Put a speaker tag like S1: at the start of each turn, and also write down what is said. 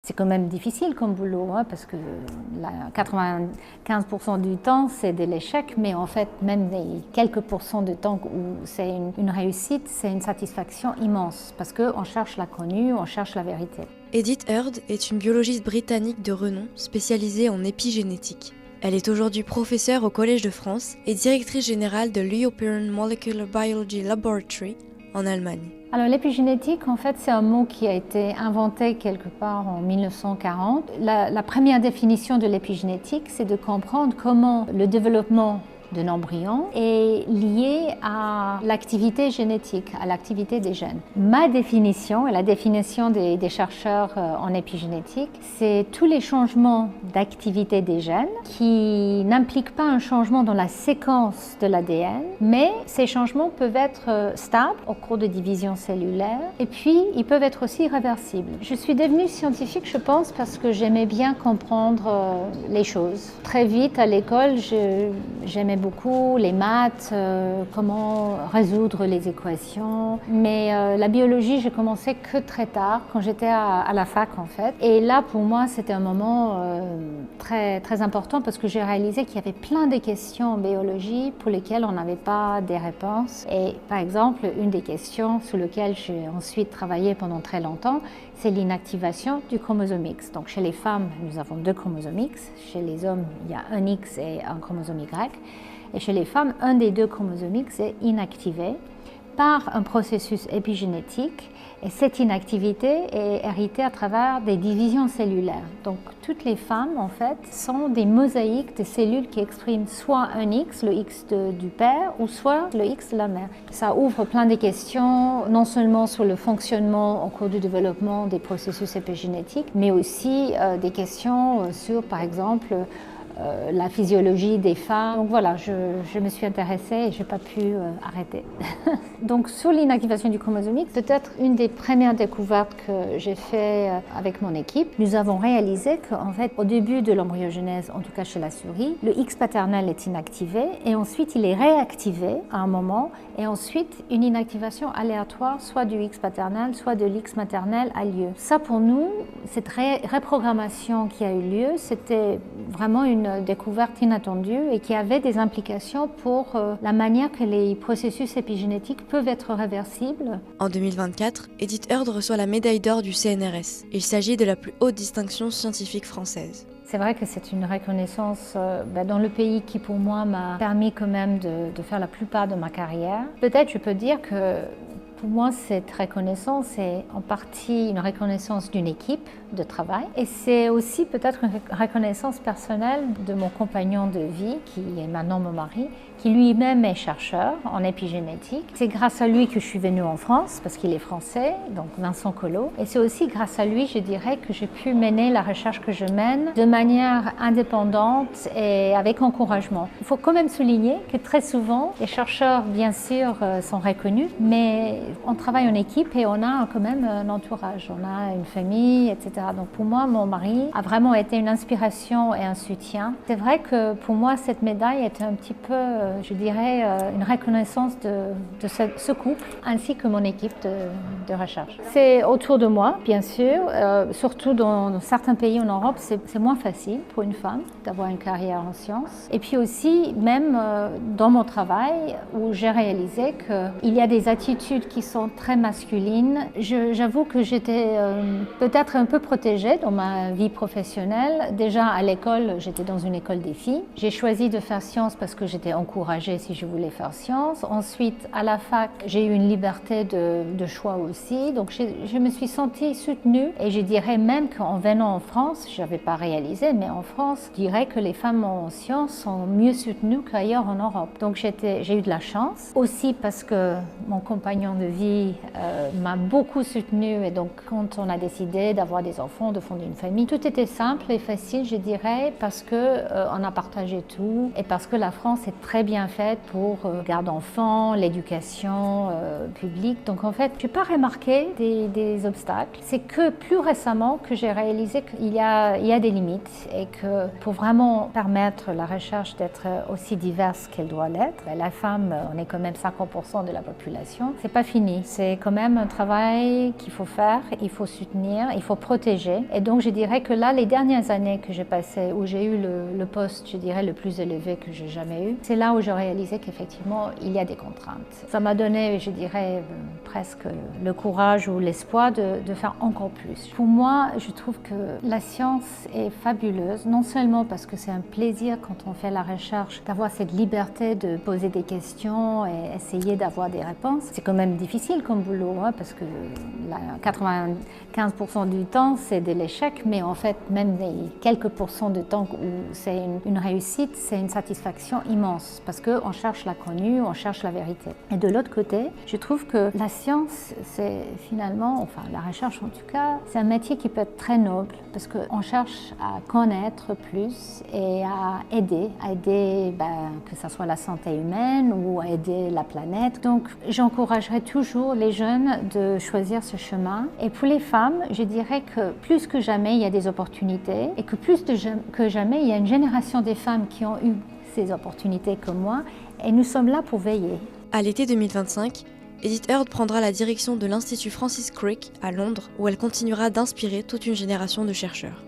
S1: C'est quand même difficile comme boulot, hein, parce que 95% du temps, c'est de l'échec, mais en fait, même les quelques pourcents de temps où c'est une réussite, c'est une satisfaction immense, parce qu'on cherche l'inconnu, on cherche la vérité.
S2: Edith Heard est une biologiste britannique de renom spécialisée en épigénétique. Elle est aujourd'hui professeure au Collège de France et directrice générale de l'European Molecular Biology Laboratory en Allemagne.
S1: Alors l'épigénétique, en fait, c'est un mot qui a été inventé quelque part en 1940. La première définition de l'épigénétique, c'est de comprendre comment le développement d'un embryon est lié à l'activité génétique, à l'activité des gènes. Ma définition et la définition des chercheurs en épigénétique, c'est tous les changements d'activité des gènes qui n'impliquent pas un changement dans la séquence de l'ADN, mais ces changements peuvent être stables au cours de division cellulaire et puis ils peuvent être aussi réversibles. Je suis devenue scientifique, je pense, parce que j'aimais bien comprendre les choses. Très vite à l'école, j'aimais beaucoup les maths, comment résoudre les équations. Mais la biologie, j'ai commencé que très tard, quand j'étais à la fac en fait. Et là, pour moi, c'était un moment très, très important parce que j'ai réalisé qu'il y avait plein de questions en biologie pour lesquelles on n'avait pas des réponses. Et par exemple, une des questions sur lesquelles j'ai ensuite travaillé pendant très longtemps, c'est l'inactivation du chromosome X. Donc chez les femmes, nous avons 2 chromosomes X. Chez les hommes, il y a un X et un chromosome Y. Et chez les femmes, un des 2 chromosomes X est inactivé par un processus épigénétique. Et cette inactivité est héritée à travers des divisions cellulaires. Donc toutes les femmes, en fait, sont des mosaïques de cellules qui expriment soit un X, le X du père, ou soit le X de la mère. Ça ouvre plein de questions, non seulement sur le fonctionnement au cours du développement des processus épigénétiques, mais aussi des questions sur, par exemple, la physiologie des femmes. Donc voilà, je me suis intéressée et je n'ai pas pu arrêter. Donc sur l'inactivation du chromosome X, peut-être une des premières découvertes que j'ai fait avec mon équipe, nous avons réalisé qu'en fait, au début de l'embryogenèse, en tout cas chez la souris, le X paternel est inactivé et ensuite il est réactivé à un moment et ensuite une inactivation aléatoire, soit du X paternel, soit de l'X maternel a lieu. Ça pour nous, cette reprogrammation qui a eu lieu, c'était vraiment une découverte inattendue et qui avait des implications pour la manière que les processus épigénétiques peuvent être réversibles.
S2: En 2024, Edith Heard reçoit la médaille d'or du CNRS. Il s'agit de la plus haute distinction scientifique française.
S1: C'est vrai que c'est une reconnaissance dans le pays qui pour moi m'a permis quand même de faire la plupart de ma carrière. Peut-être je peux dire que pour moi, cette reconnaissance est en partie une reconnaissance d'une équipe de travail et c'est aussi peut-être une reconnaissance personnelle de mon compagnon de vie, qui est maintenant mon mari, qui lui-même est chercheur en épigénétique. C'est grâce à lui que je suis venue en France, parce qu'il est français, donc Vincent Collot. Et c'est aussi grâce à lui, je dirais, que j'ai pu mener la recherche que je mène de manière indépendante et avec encouragement. Il faut quand même souligner que très souvent, les chercheurs, bien sûr, sont reconnus, mais on travaille en équipe et on a quand même un entourage, on a une famille, etc. Donc pour moi, mon mari a vraiment été une inspiration et un soutien. C'est vrai que pour moi, cette médaille était un petit peu, je dirais, une reconnaissance de ce couple ainsi que mon équipe de recherche. C'est autour de moi, bien sûr, surtout dans certains pays en Europe, c'est moins facile pour une femme d'avoir une carrière en sciences. Et puis aussi, même dans mon travail, où j'ai réalisé qu'il y a des attitudes qui sont très masculines. J'avoue que j'étais peut-être un peu protégée dans ma vie professionnelle. Déjà à l'école, j'étais dans une école des filles. J'ai choisi de faire sciences parce que j'étais encouragée si je voulais faire sciences. Ensuite, à la fac, j'ai eu une liberté de choix aussi. Donc je me suis sentie soutenue et je dirais même qu'en venant en France, je n'avais pas réalisé, mais en France, je dirais que les femmes en sciences sont mieux soutenues qu'ailleurs en Europe. Donc j'ai eu de la chance. Aussi parce que mon compagnon de vie m'a beaucoup soutenue et donc quand on a décidé d'avoir des enfants, de fonder une famille, tout était simple et facile, je dirais, parce que on a partagé tout et parce que la France est très bien faite pour garde d'enfants, l'éducation publique. Donc en fait, je n'ai pas remarqué des obstacles. C'est que plus récemment que j'ai réalisé qu'il y a des limites et que pour vraiment permettre la recherche d'être aussi diverse qu'elle doit l'être, la femme, on est quand même 50% de la population, c'est pas fini fini. C'est quand même un travail qu'il faut faire, il faut soutenir, il faut protéger. Et donc je dirais que là, les dernières années que j'ai passées, où j'ai eu le poste, je dirais, le plus élevé que j'ai jamais eu, c'est là où j'ai réalisé qu'effectivement, il y a des contraintes. Ça m'a donné, je dirais, presque le courage ou l'espoir de faire encore plus. Pour moi, je trouve que la science est fabuleuse, non seulement parce que c'est un plaisir quand on fait la recherche, d'avoir cette liberté de poser des questions et essayer d'avoir des réponses. C'est quand même difficile comme boulot, hein, parce que 95% du temps, c'est de l'échec, mais en fait, même les quelques pourcents de temps où c'est une réussite, c'est une satisfaction immense, parce qu'on cherche l'inconnu, on cherche la vérité. Et de l'autre côté, je trouve que la science, c'est finalement, enfin la recherche en tout cas, c'est un métier qui peut être très noble, parce qu'on cherche à connaître plus et à aider que ce soit la santé humaine ou à aider la planète. Donc j'encouragerais toujours les jeunes de choisir ce chemin. Et pour les femmes, je dirais que plus que jamais, il y a des opportunités et que que jamais, il y a une génération des femmes qui ont eu ces opportunités comme moi et nous sommes là pour veiller.
S2: À l'été 2025, Edith Heard prendra la direction de l'Institut Francis Crick à Londres, où elle continuera d'inspirer toute une génération de chercheurs.